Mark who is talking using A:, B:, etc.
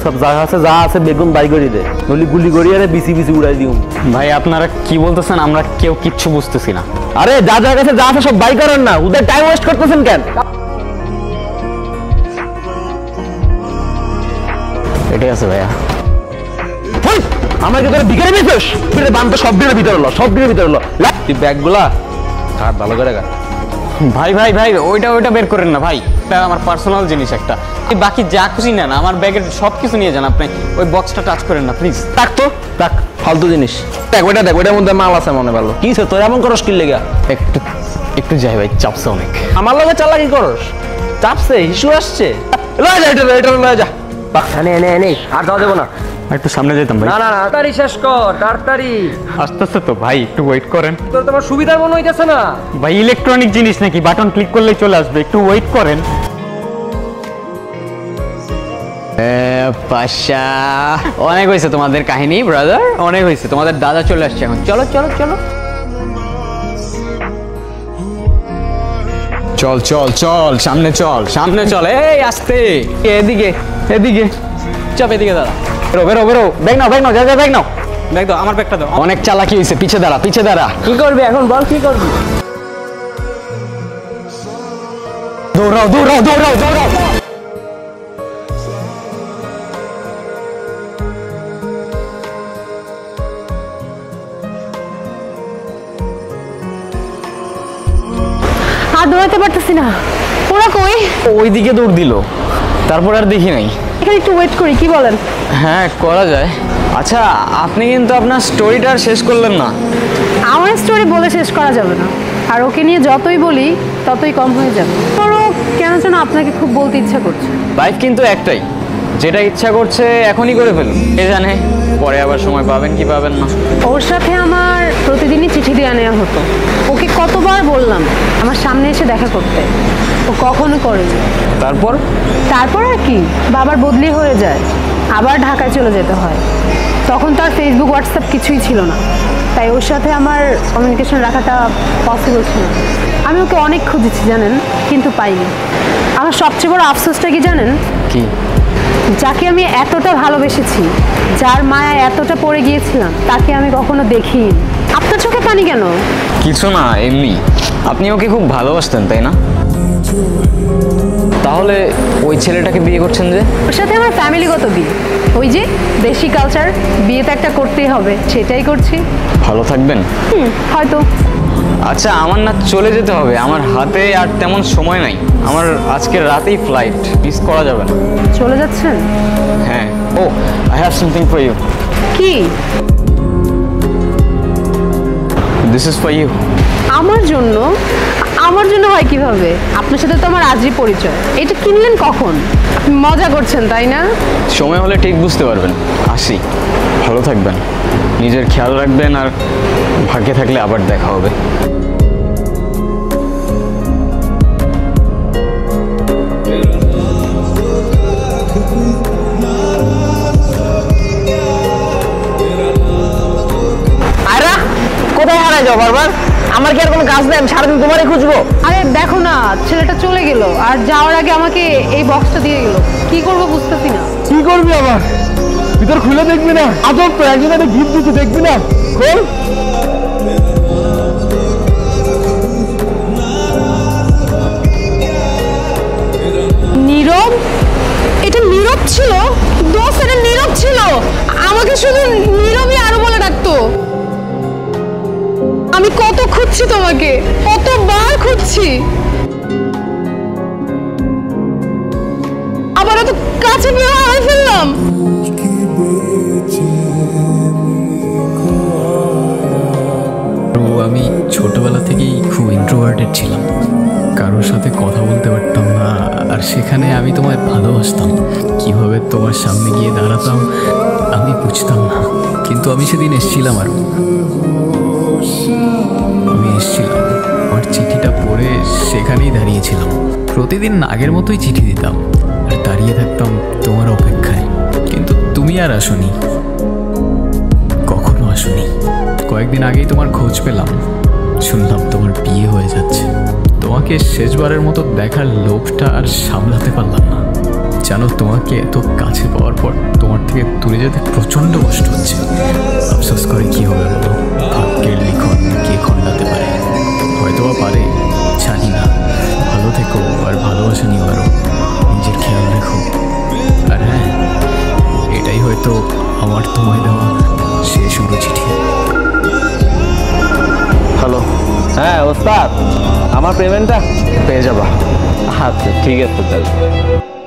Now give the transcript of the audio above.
A: সব যা আছে বেগুন বাই করি দে, নলি গুলি করি আরে বিসি বিসি উড়াই দিও।
B: ভাই আপনারা কি বলতেছেন? আমরা কেউ কিচ্ছু বুঝতেছি না।
A: আরে যা কাছে যা আছে সব বাই করেন না, ওদের টাইম ওয়েস্ট করতেছেন কেন?
B: এটাই আছে ভাইয়া।
A: আমার কি তোর ভিখারি পেয়েছিস? বান তো সব দিনের ভিতরে হলো, সব দিনের ভিতরে হলো। তুই ব্যাগগুলা কাট ভালো করে কাট।
B: ভাই ভাই ভাই ওইটা বের করেন না ভাই, এটা আমার পার্সোনাল জিনিস একটা। বাকি যা খুশি নেন, আমার ব্যাগের সব কিছু নিয়ে যান আপনি, ওই বক্সটা টাচ করেন না প্লিজ।
A: থাক তো থাক, ফালতু জিনিস। দেখ ওইটার মধ্যে মাল আছে মনে ভালো। কি তোর এমন করস কি লেগা?
B: একটু যাই ভাই, চাপছে অনেক।
A: আমার লগে চালাকি করস? চাপছে, ইস্যু আসছে। লয়ে যা এটা লয়ে যা। নে আর দাও দেবো না।
B: একটু সামনে যেতাম ভাই।
A: না তাড়াতাড়ি শেষ কর, তাড়াতাড়ি।
B: আসতেছে তো ভাই, একটু ওয়েট করেন।
A: তোমার সুবিধার মনে হইতেছে না
B: ভাই? ইলেকট্রনিক জিনিস নাকি, বাটন ক্লিক করলেই চলে আসবে, একটু ওয়েট করেন। পাশা অনেক হয়েছে তোমাদের কাহিনী ব্রাদার, অনেক হয়েছে। তোমাদের দাদা চলে আসছে এখন, চলো চলো চলো। চল চল চল, সামনে চল সামনে চল। এই আসতে, এদিকে এদিকে চাপ, এদিকে দাঁড়া। বেরো ব্যাগ নাও যা ব্যাগ নাও, ব্যাগ দাও, আমার ব্যাগটা দাও। অনেক চালাকি হয়েছে, পিছে দাঁড়া।
A: কি করবি এখন বল, কি করবি?
B: দৌড়াও।
C: আর দৌড়াতে পারতেছি না। ওরা কই?
B: ওইদিকে দৌড় দিল, তারপর আর দেখি নাই।
C: এখানে একটু ওয়েট করি, কি বলেন?
B: হ্যাঁ করা যায়। আচ্ছা আপনি কিন্তু আপনার স্টোরিটা আর শেষ করলেন না।
C: আমার স্টোরি বলে শেষ করা যাবে না, আর ওকে নিয়ে যতই বলি ততই কম হয়ে যাবে। ধরো কেন যেন আপনাকে খুব বলতে ইচ্ছা করছে।
B: লাইফ কিন্তু একটাই, যেটা ইচ্ছা করছে এখনই করে ফেলুন, কে জানে পরে আবার সময় পাবেন কি পাবেন না।
C: ওর সাথে আমার প্রতিদিনই চিঠি দেওয়া নেওয়া হতো। ওকে কতবার বললাম আমার সামনে এসে দেখা করতে, ও কখনো করেনি।
B: তারপর
C: আর কি, বাবার বদলি হয়ে যায়, আবার ঢাকায় চলে যেতে হয়। তখন তো আর ফেসবুক হোয়াটসঅ্যাপ কিছুই ছিল না, তাই ওর সাথে আমার কমিউনিকেশন রাখাটা পসিবল ছিল না। আমি ওকে অনেক খুঁজেছি জানেন, কিন্তু পাইনি। আমার সবচেয়ে বড় আফসোসটা কি জানেন?
B: কি?
C: যাকে আমি এতটা ভালোবেসেছি, যার মায়া এতটা পড়ে গিয়েছিলাম, তাকে আমি কখনো দেখিনি। আপনার চোখে পানি কেন?
B: কিছু না, এমনি। আপনি ওকে খুব ভালোবাসতেন তাই না? তাহলে ওই ছেলেটাকে বিয়ে করছেন যে?
C: ওর সাথে আমার ফ্যামিলিগত বিয়ে, ওই যে দেশি কালচার, বিয়ে তো একটা করতেই হবে, সেটাই করছি।
B: ভালো থাকবেন?
C: হয়তো।
B: আচ্ছা আমার না চলে যেতে হবে, আমার হাতে আর তেমন সময় নাই। আমার আজকের রাতেই ফ্লাইট, মিস করা যাবে না।
C: চলে যাচ্ছেন?
B: হ্যাঁ। Oh I have something for you.
C: কি?
B: This is for you.
C: আমার জন্য? আমার জন্য হয় কিভাবে? আপনার সাথে তো আমার আজই পরিচয়। এটা কিনলেন কখন? আপনি মজা করছেন তাই না?
B: সময় হলে ঠিক বুঝতে পারবেন। আসি, ভালো থাকবেন, নিজের খেয়াল রাখবেন, আর ভাগ্যে থাকলে আবার দেখা হবে।
A: কোথায় হারাই যাও বারবার? আমার কি আর কোনো কাজ নেই? আমি সারাদিন তোমারই খুঁজবো।
C: আরে দেখো না, ছেলেটা চলে গেল, আর যাওয়ার আগে আমাকে এই বক্সটা দিয়ে গেল। কি করবো বুঝতেছি না।
A: কি করবি আবার? ভিতর খুলে দেখবি না? আজব তো, একজন একটা গিফট দিতে দেখবি না? খোল।
C: নীরব? এটা নীরব ছিল? দোস্ত এটা নীরব ছিল। আমাকে শুধু নীরবই আরো বলে ডাকতো। আমি কত খুঁজছি তোমাকে, কতবার খুঁজছি, আবার এত কাছে পেয়ে হারাই ফেললাম।
D: আমি ছোটবেলা থেকেই খুব ইন্ট্রোভার্টেড ছিলাম, কারোর সাথে কথা বলতে পারতাম না। আর সেখানে আমি তোমায় ভালোবাসতাম, কিভাবে তোমার সামনে গিয়ে দাঁড়াতাম আমি বুঝতাম না। কিন্তু আমি সেদিন এসেছিলাম, আর আমি এসেছিলাম, আমার চিঠিটা পড়ে সেখানেই দাঁড়িয়েছিলাম। প্রতিদিন আগের মতোই চিঠি দিতাম আর দাঁড়িয়ে থাকতাম তোমার অপেক্ষায়, কিন্তু তুমি আর আসোনি, কখনো আসোনি। কয়েকদিন আগেই তোমার খোঁজ পেলাম, শুনলাম তোমার বিয়ে হয়ে যাচ্ছে। তোমাকে শেষবারের মতো দেখার লোভটা আর সামলাতে পারলাম না, জানো তোমাকে এত কাছে পাওয়ার পর তোমার থেকে দূরে যেতে প্রচণ্ড কষ্ট হচ্ছে। আফসোস করে কি হবে বলো, ভাগ্যের লিখন কে খণ্ডাতে পারে? হয়তো বা পারে, জানি না। ভালো থেকো আর ভালোবাসা নিও আরো, নিজের খেয়াল রেখো। আর হ্যাঁ, এটাই হয়তো আমার তোমায় দেওয়া শেষ উড়ো চিঠি।
A: হ্যালো, হ্যাঁ ওস্তাদ, আমার পেমেন্টটা পেয়ে যাবা। আচ্ছা ঠিক আছে তাহলে।